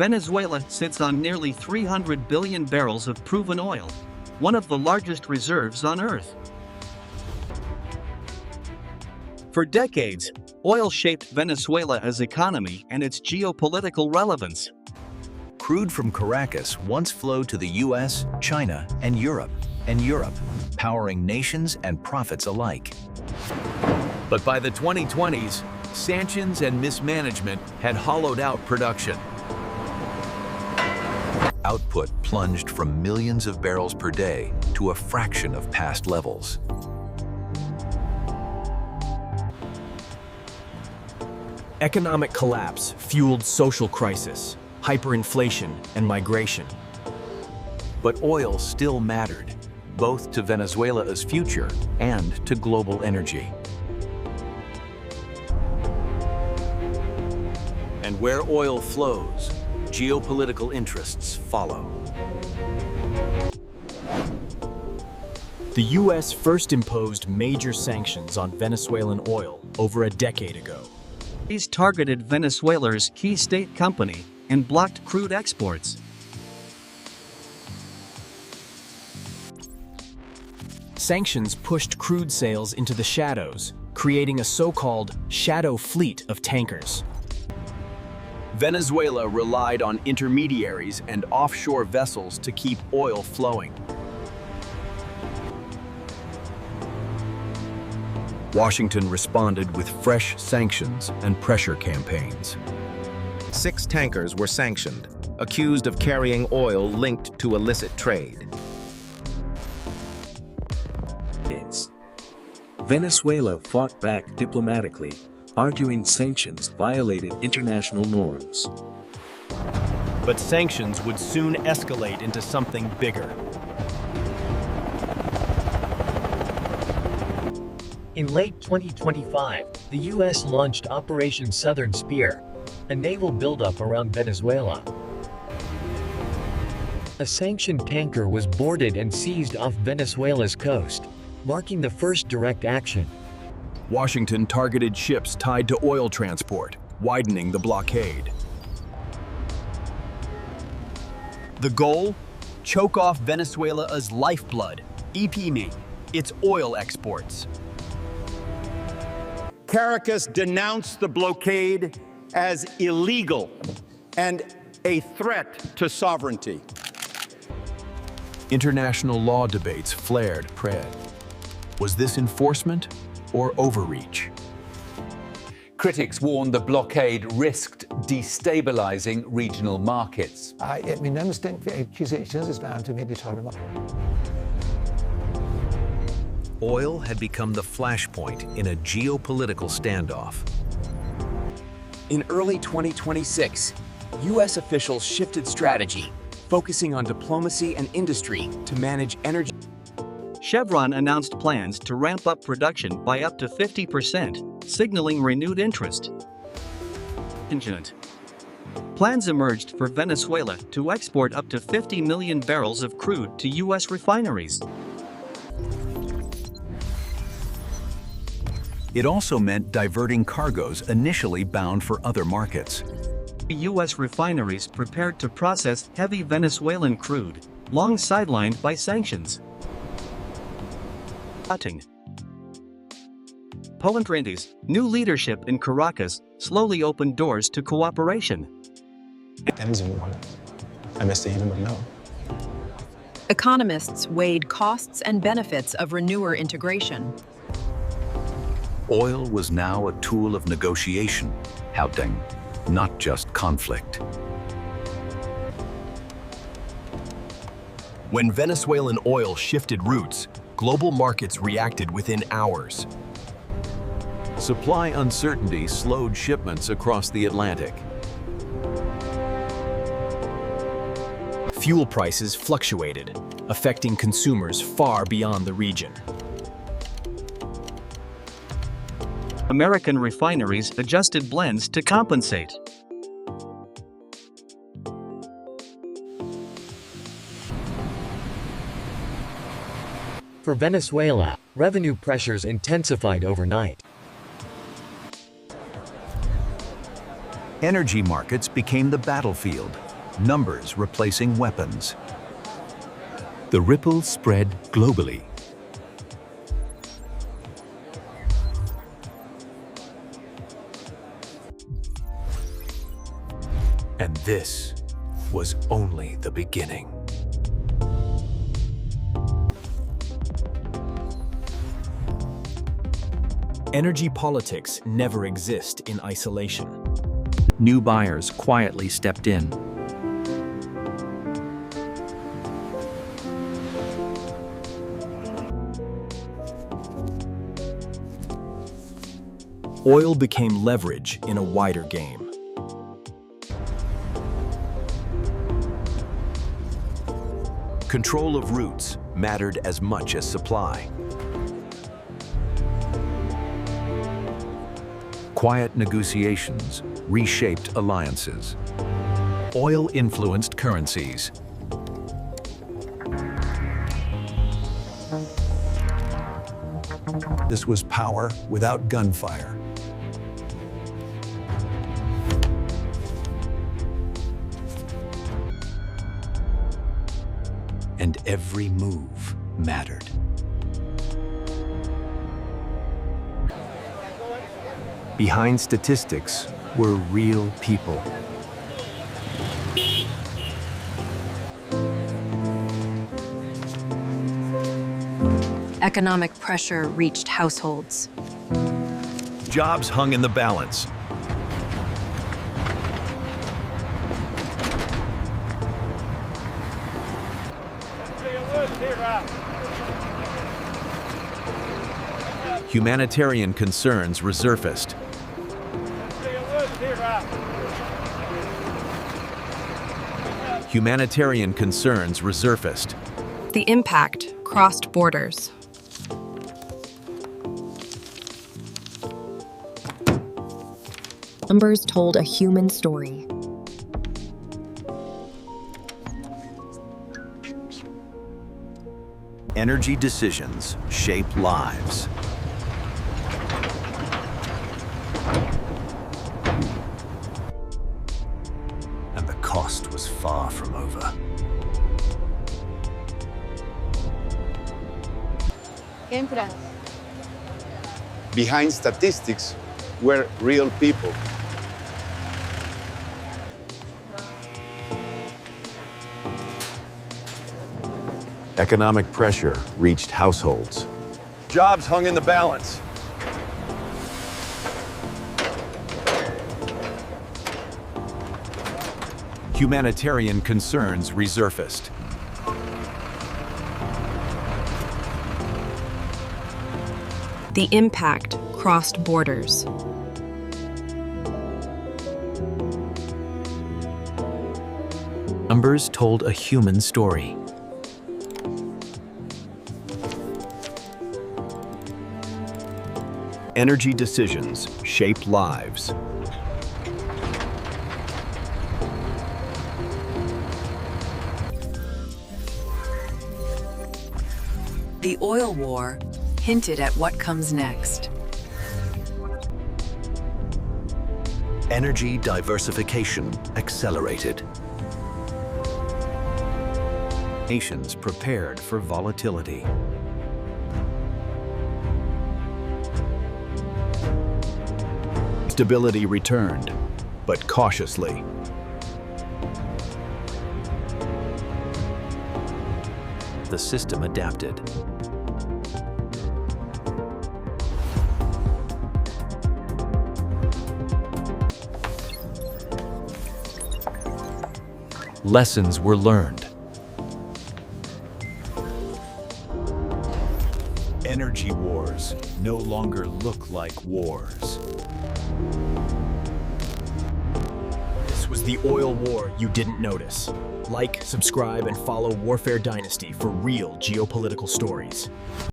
Venezuela sits on nearly 300 billion barrels of proven oil, one of the largest reserves on Earth. For decades, oil shaped Venezuela's economy and its geopolitical relevance. Crude from Caracas once flowed to the US, China, and Europe, powering nations and profits alike. But by the 2020s, sanctions and mismanagement had hollowed out production. Output plunged from millions of barrels per day to a fraction of past levels. Economic collapse fueled social crisis, hyperinflation, and migration. But oil still mattered, both to Venezuela's future and to global energy. And where oil flows, geopolitical interests follow. The U.S. first imposed major sanctions on Venezuelan oil over a decade ago. These targeted Venezuela's key state company and blocked crude exports. Sanctions pushed crude sales into the shadows, creating a so-called shadow fleet of tankers. Venezuela relied on intermediaries and offshore vessels to keep oil flowing. Washington responded with fresh sanctions and pressure campaigns. 6 tankers were sanctioned, accused of carrying oil linked to illicit trade. Venezuela fought back diplomatically, arguing sanctions violated international norms. But sanctions would soon escalate into something bigger. In late 2025, the U.S. launched Operation Southern Spear, a naval buildup around Venezuela. A sanctioned tanker was boarded and seized off Venezuela's coast, marking the first direct action. Washington targeted ships tied to oil transport, widening the blockade. The goal? Choke off Venezuela's lifeblood, EPM, its oil exports. Caracas denounced the blockade as illegal and a threat to sovereignty. International law debates flared. Was this enforcement or overreach? Critics warned the blockade risked destabilizing regional markets. Min nærmeste accusations is bound to maybe talk about. Oil had become the flashpoint in a geopolitical standoff. In early 2026, U.S. officials shifted strategy, focusing on diplomacy and industry to manage energy. Chevron announced plans to ramp up production by up to 50%, signaling renewed interest. Plans emerged for Venezuela to export up to 50 million barrels of crude to U.S. refineries. It also meant diverting cargoes initially bound for other markets. U.S. refineries prepared to process heavy Venezuelan crude, long sidelined by sanctions. Poland's new leadership in Caracas slowly opened doors to cooperation. Economists weighed costs and benefits of renewer integration. Oil was now a tool of negotiation, not just conflict. When Venezuelan oil shifted routes, global markets reacted within hours. Supply uncertainty slowed shipments across the Atlantic. Fuel prices fluctuated, affecting consumers far beyond the region. American refineries adjusted blends to compensate. For Venezuela, revenue pressures intensified overnight. Energy markets became the battlefield, numbers replacing weapons. The ripple spread globally. And this was only the beginning. Energy politics never exist in isolation. New buyers quietly stepped in. Oil became leverage in a wider game. Control of routes mattered as much as supply. Quiet negotiations reshaped alliances. Oil influenced currencies. This was power without gunfire. And every move mattered. Behind statistics were real people. Economic pressure reached households. Jobs hung in the balance. Humanitarian concerns resurfaced. Humanitarian concerns resurfaced. The impact crossed borders. Numbers told a human story. Energy decisions shape lives. And the cost was far from over. Behind statistics were real people. Economic pressure reached households. Jobs hung in the balance. Humanitarian concerns resurfaced. The impact crossed borders. Numbers told a human story. Energy decisions shape lives. The oil war hinted at what comes next. Energy diversification accelerated. Nations prepared for volatility. Stability returned, but cautiously. The system adapted. Lessons were learned. Energy wars no longer look like wars. This was the oil war you didn't notice. Like, subscribe, and follow Warfare Dynasty for real geopolitical stories.